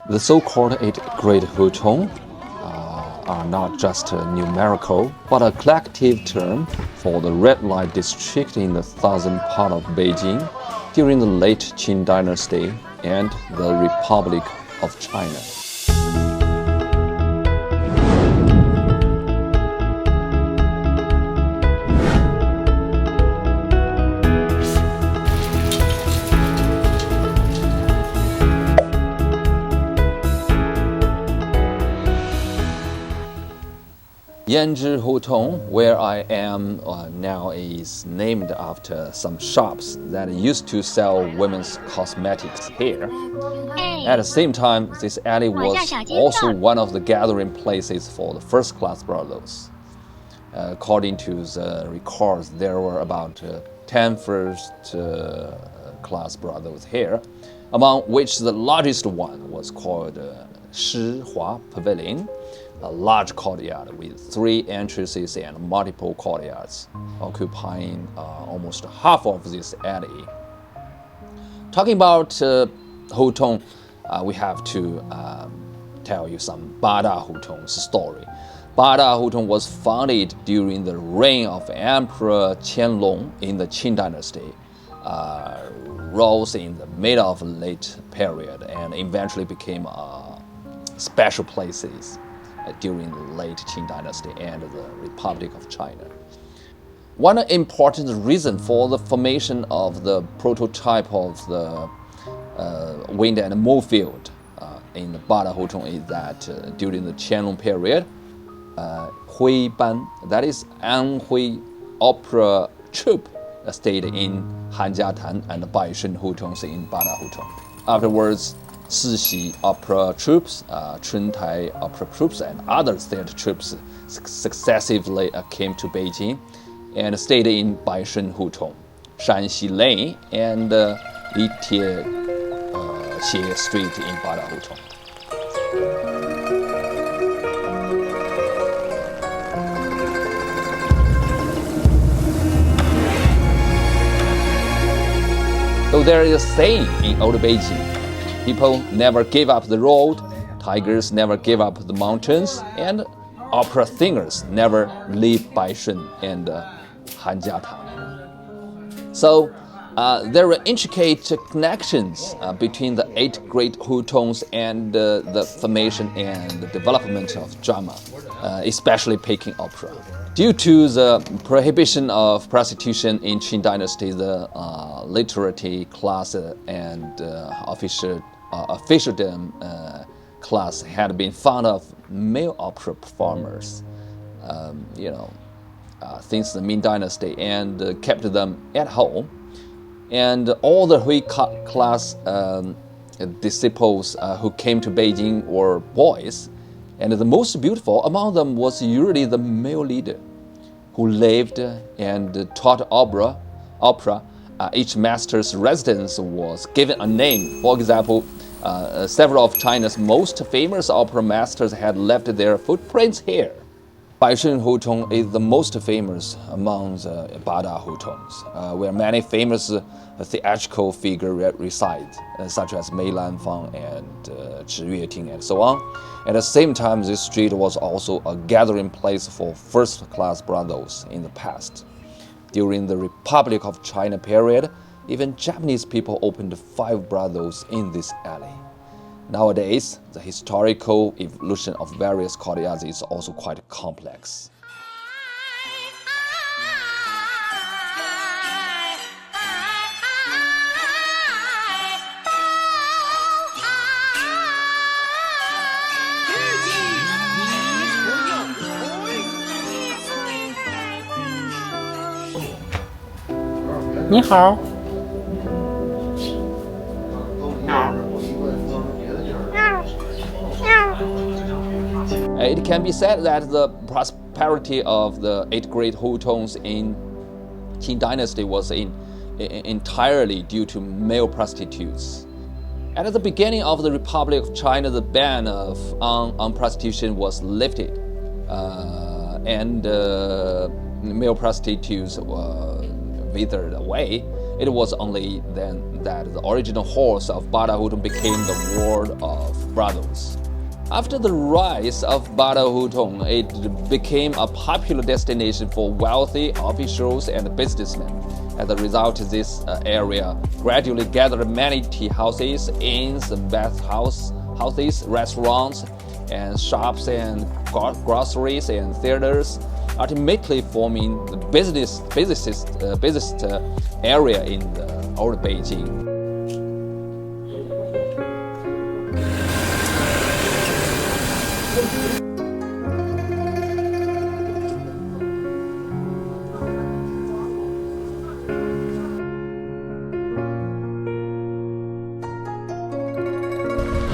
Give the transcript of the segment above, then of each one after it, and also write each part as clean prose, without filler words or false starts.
The so-called eight great hutong are not just a numerical, but a collective term for the red light district in the southern part of Beijing during the late Qing dynasty and the Republic of China. Yanzhi Hutong, where I am now, is named after some shops that used to sell women's cosmetics here. At the same time, this alley was also one of the gathering places for the first-class brothels. According to the records, there were about 10 first-class brothels here, among which the largest one was called Shihua Pavilion, a large courtyard with 3 entrances and multiple courtyards, occupying almost half of this alley. Talking about Hutong, we have to tell you some Bada Hutong's story. Bada Hutong was founded during the reign of Emperor Qianlong in the Qing dynasty, rose in the middle of the late period, and eventually became special places during the late Qing dynasty and the Republic of China. One important reason for the formation of the prototype of the wind and moon field in the Bada Hutong is that during the Qianlong period, Hui Ban, that is Anhui opera troupe, stayed in Hanjiatan and Baishen Hutongs in Bada Hutong. Afterwards, Sixi opera troops, Chuntai opera troops, and other theater troops successively came to Beijing and stayed in Baishen Hutong, Shanxi Lane, and Litie Xie Street in Bada Hutong. So there is a saying in old Beijing: people never give up the road, tigers never give up the mountains, and opera singers never leave Baishen and Hanjiatan. So there are intricate connections between the 8 great hutongs and the formation and the development of drama, especially Peking opera. Due to the prohibition of prostitution in Qing dynasty, the literary class and officialdom class had been fond of male opera performers, since the Ming dynasty, and kept them at home. And all the Hui class disciples who came to Beijing were boys, and the most beautiful among them was usually the male leader, who lived and taught opera. Each master's residence was given a name. For example, several of China's most famous opera masters had left their footprints here. Baishen Hutong is the most famous among the Bada Hutongs, where many famous theatrical figures reside, such as Mei Lanfang and Zhi Yueting and so on. At the same time, this street was also a gathering place for first-class brothels in the past. During the Republic of China period, even Japanese people opened 5 brothels in this alley. Nowadays, the historical evolution of various courtyards is also quite complex. Ni hao. It can be said that the prosperity of the 8 great hutongs in Qing dynasty was entirely due to male prostitutes. At the beginning of the Republic of China, the ban on prostitution was lifted, and male prostitutes were withered away, It was only then that the original halls of Bada Hutong became the Ward of Brothers. After the rise of Bada Hutong, it became a popular destination for wealthy officials and businessmen. As a result, this area gradually gathered many tea houses, inns, houses, restaurants, and shops and groceries and theaters, ultimately forming the busiest area in the old Beijing.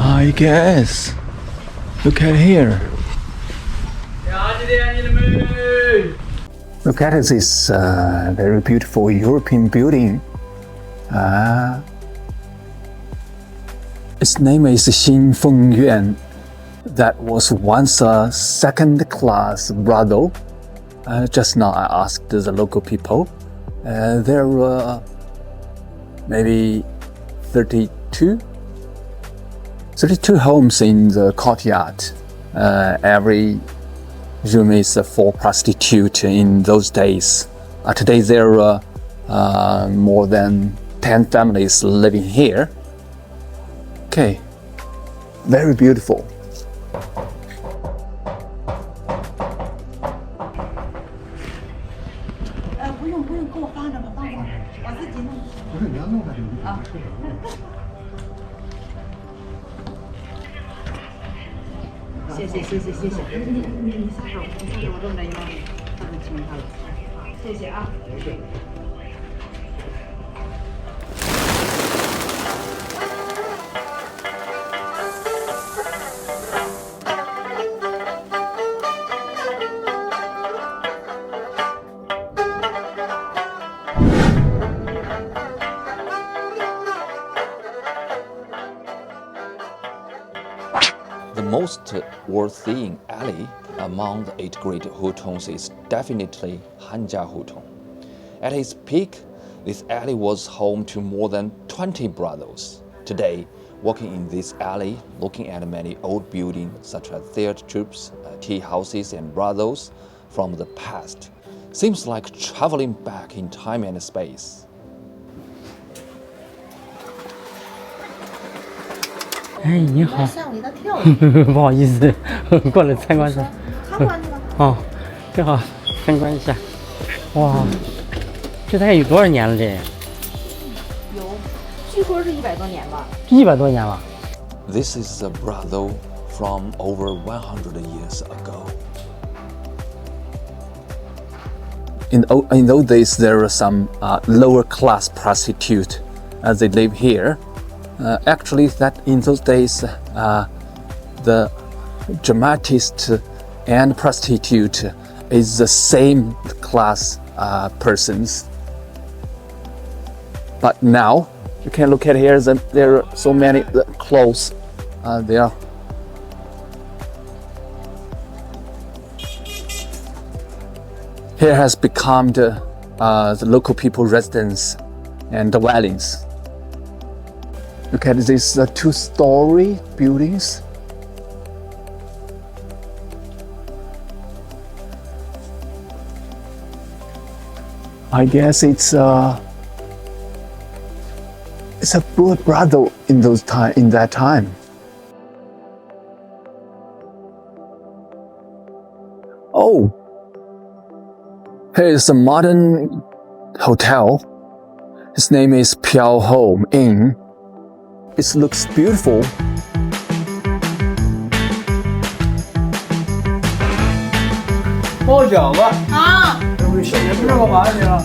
I guess. Look at here. Look at this very beautiful European building. Its name is Xinfengyuan. That was once a second-class brothel. Just now I asked the local people. There were maybe 32 homes in the courtyard. Every room is for prostitute in those days. Today there are more than 10 families living here. Okay, very beautiful. The most worth-seeing alley among the 8 great hutongs is definitely Hanja Hutong. At its peak, this alley was home to more than 20 brothels. Today, walking in this alley, looking at many old buildings such as theater troops, tea houses, and brothels from the past, seems like traveling back in time and space. 哎，你好，吓我一大跳！不好意思，过来参观一下。参观去吧。哦，正好参观一下。哇，这大概有多少年了？这有，据说是100多年吧。100多年了。This is a brothel from over 100 years ago. In those days, there were some lower class prostitute. They live here. Actually, that in those days, the dramatist and prostitute is the same class persons. But now, you can look at here. There are so many clothes there. Here has become the local people residence and dwellings. Look at these 2-story buildings. I guess it's a brothel in that time. Oh, here is a modern hotel. Its name is Piao Home Inn. It looks beautiful.包饺子啊！你这干嘛去了？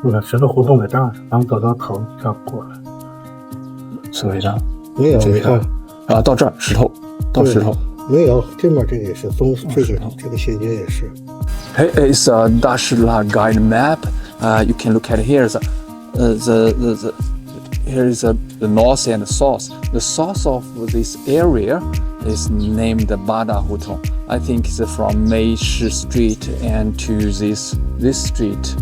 我石头胡同在这儿，然后走到头这儿过来。所以呢，没有，你看啊，到这儿石头，到石头，没有，这面这个也是棕，这个斜街也是。It's a Dashla guide map. You can look at here. Here is the north and the south. The south of this area is named Bada Hutong. I think it's from Meishi Street and to this street.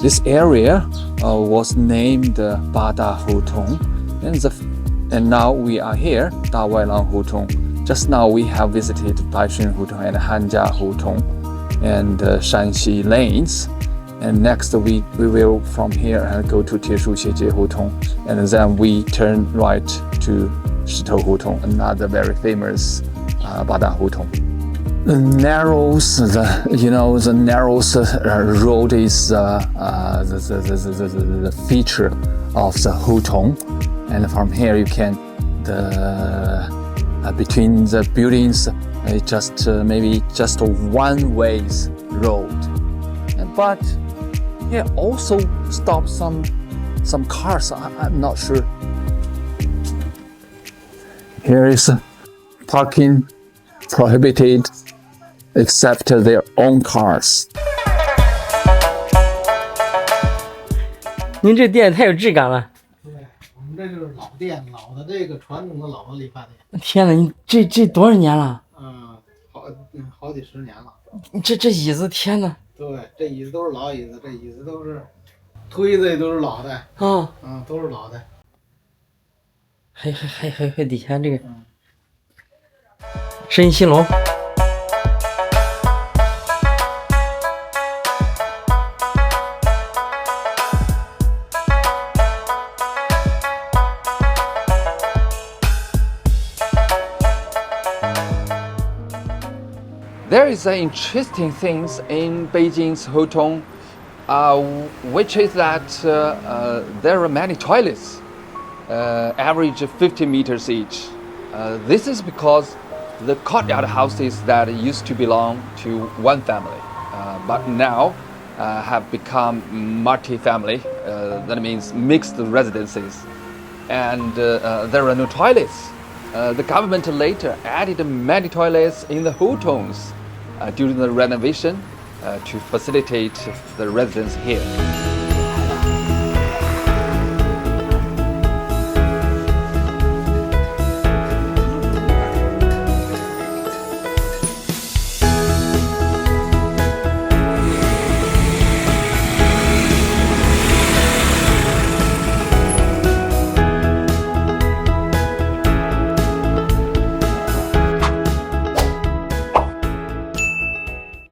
This area was named Bada Hutong, and now we are here, Dawailang Hutong. Just now we have visited Beijing Hutong and Hanja Hutong and Shanxi lanes. And next we will from here go to Tieshu Xieji Hutong, and then we turn right to Shitou Hutong, another very famous Bada Hutong. The narrows, the narrows road is the feature of the Hutong, and from here you can between the buildings maybe just a one-ways road, but here also stop some cars. I'm not sure. Here is parking prohibited except their own cars. 您这店太有质感了。对，我们这就是老店，老的这个传统的老的理发店。天哪，你这多少年了？好几十年了。这椅子，天哪！对，这椅子都是老椅子，这椅子都是推子也都是老的。都是老的。还底下这个申新龙。There is an interesting things in Beijing's Hutong, which is that there are many toilets, average 50 meters each. This is because the courtyard houses that used to belong to one family, but now have become multi-family. That means mixed residences, and there are no toilets. The government later added many toilets in the Hutongs during the renovation to facilitate the residents here.